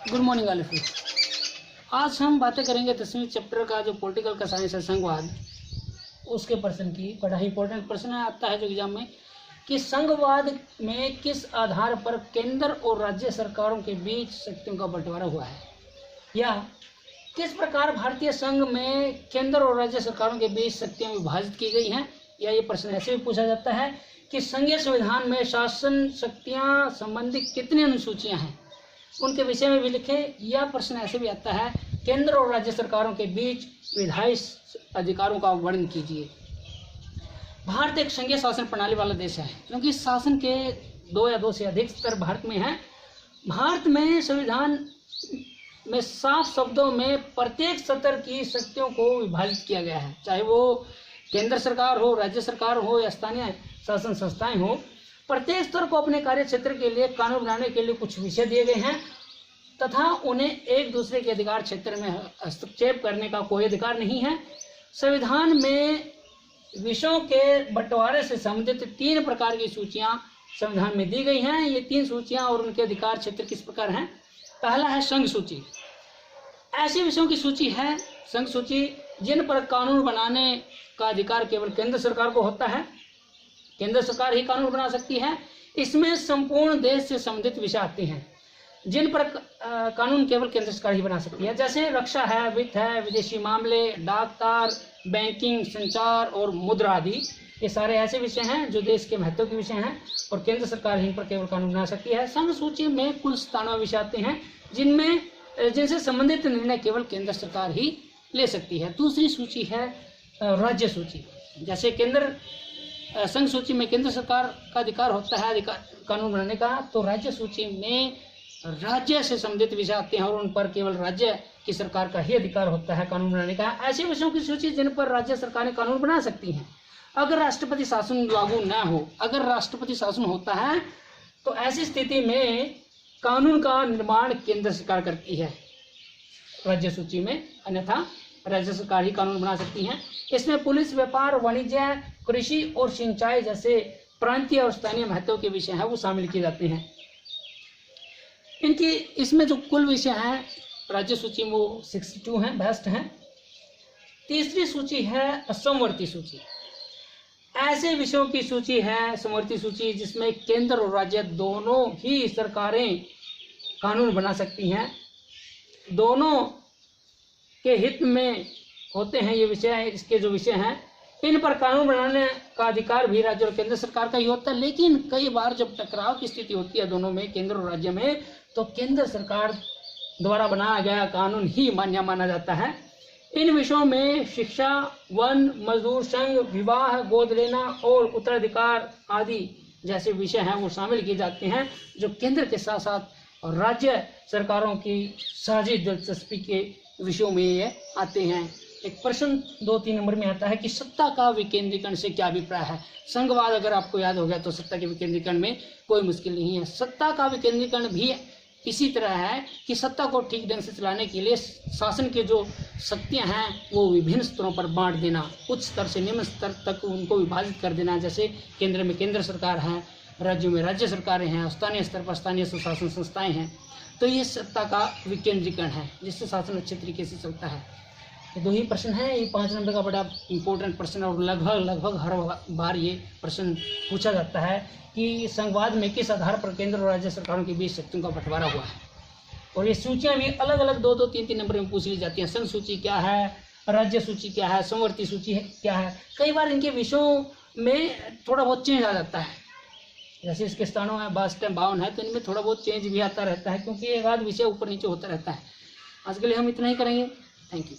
Good morning all of you. आज हम बातें करेंगे 10वीं चैप्टर का जो पॉलिटिकल का साइंस है, संघवाद, उसके पर्सन की। बड़ा ही इंपॉर्टेंट प्रश्न आता है जो एग्जाम में, कि संघवाद में किस आधार पर केंद्र और राज्य सरकारों के बीच शक्तियों का बंटवारा हुआ है, या किस प्रकार भारतीय संघ में केंद्र और राज्य सरकारों के बीच शक्तियां विभाजित की गई हैं। या ये प्रश्न ऐसे भी पूछा जाता है कि संघीय संविधान में शासन शक्तियां संबंधी कितनी अनुसूचियां हैं, उनके विषय में भी लिखें। यह प्रश्न ऐसे भी आता है, केंद्र और राज्य सरकारों के बीच विधायी अधिकारों का वर्णन कीजिए। भारत एक संघीय शासन प्रणाली वाला देश है, क्योंकि शासन के 2 या 2 से अधिक स्तर भारत में हैं। भारत में संविधान में साफ शब्दों में प्रत्येक स्तर की शक्तियों को विभाजित किया गया है, चाहे वो केंद्र सरकार हो, राज्य सरकार हो या स्थानीय शासन संस्थाएं हो। प्रत्येक स्तर को अपने कार्य क्षेत्र के लिए कानून बनाने के लिए कुछ विषय दिए गए हैं, तथा उन्हें एक दूसरे के अधिकार क्षेत्र में हस्तक्षेप करने का कोई अधिकार नहीं है। संविधान में विषयों के बंटवारे से संबंधित 3 प्रकार की सूचियां संविधान में दी गई हैं। ये 3 सूचियां और उनके अधिकार क्षेत्र किस प्रकार हैं। पहला है संघ सूची। ऐसे विषयों की सूची है संघ सूची जिन पर कानून बनाने का अधिकार केवल केंद्र सरकार को होता है। केंद्र सरकार ही कानून बना सकती है। इसमें संपूर्ण देश से संबंधित विषय आते हैं जिन पर कानून केवल केंद्र सरकार ही बना सकती है, जैसे रक्षा है, वित्त है, विदेशी मामले, डाक तार, बैंकिंग, संचार और मुद्रा आदि। ये सारे ऐसे विषय हैं जो देश के महत्व के विषय हैं और केंद्र सरकार ही पर केवल कानून बना सकती है। संघ सूची में कुल 97 विषय आते हैं जिनसे संबंधित निर्णय केवल केंद्र सरकार ही ले सकती है। दूसरी सूची है राज्य सूची। जैसे संघ सूची में केंद्र सरकार का अधिकार होता है कानून बनाने का, तो राज्य सूची में राज्य से संबंधित विषय आते हैं और उन पर केवल राज्य की सरकार का ही अधिकार होता है कानून बनाने का। ऐसे विषयों की सूची जिन पर राज्य सरकारें कानून बना सकती हैं। अगर राष्ट्रपति शासन लागू न हो, अगर राष्ट्रपति शासन होता है तो ऐसी स्थिति में कानून का निर्माण केंद्र सरकार करती है राज्य सूची में, अन्यथा राज्य सरकार ही कानून बना सकती हैं। इसमें पुलिस, व्यापार, वाणिज्य, कृषि और सिंचाई जैसे प्रांतीय और स्थानीय महत्व के विषय हैं वो शामिल किए जाते हैं। इसमें जो कुल विषय हैं राज्य सूची में वो 62 हैं, बेस्ट हैं। तीसरी सूची है समवर्ती सूची। ऐसे विषयों की सूची है समवर्ती सूची जिसमें केंद्र और राज्य दोनों ही सरकारें कानून बना सकती हैं, दोनों के हित में होते हैं ये विषय। इसके जो विषय हैं इन पर कानून बनाने का अधिकार भी राज्य और केंद्र सरकार का ही होता है, लेकिन कई बार जब टकराव की स्थिति होती है दोनों में, केंद्र और राज्य में, तो केंद्र सरकार द्वारा बनाया गया कानून ही मान्य माना जाता है। इन विषयों में शिक्षा, वन, मजदूर संघ, विवाह, गोद लेना और उत्तराधिकार आदि जैसे विषय हैं वो शामिल किए जाते हैं, जो केंद्र के साथ साथ और राज्य सरकारों की साझी दिलचस्पी के विषयों में ये आते हैं। एक प्रश्न 2-3 नंबर में आता है कि सत्ता का विकेंद्रीकरण से क्या अभिप्राय है। संघवाद अगर आपको याद हो गया तो सत्ता के विकेंद्रीकरण में कोई मुश्किल नहीं है। सत्ता का विकेंद्रीकरण भी इसी तरह है कि सत्ता को ठीक ढंग से चलाने के लिए शासन के जो शक्तियां हैं वो विभिन्न स्तरों पर बांट देना, उच्च स्तर से निम्न स्तर तक उनको विभाजित कर देना। जैसे केंद्र में केंद्र सरकार है, राज्यों में राज्य सरकारें हैं, स्थानीय स्तर पर स्थानीय स्वशासन संस्थाएं हैं। तो ये सत्ता का विकेंद्रीकरण है जिससे शासन अच्छे तरीके से चलता है। ये 2 ही प्रश्न है। ये 5 नंबर का बड़ा इंपॉर्टेंट प्रश्न और लगभग हर बार ये प्रश्न पूछा जाता है कि संघवाद में किस आधार पर केंद्र और राज्य सरकारों के बीच शक्तियों का बंटवारा हुआ है। और ये सूचियां भी अलग अलग 2-2, 3-3 नंबर में पूछ ली जाती हैं। संघ सूची क्या है, राज्य सूची क्या है, समवर्ती सूची क्या है। कई बार इनके विषयों में थोड़ा बहुत चेंज आ जाता है, जैसे इसके स्थानों में 52 है तो इनमें थोड़ा बहुत चेंज भी आता रहता है, क्योंकि एक आध विषय ऊपर नीचे होता रहता है। आज के लिए हम इतना ही करेंगे। Thank you.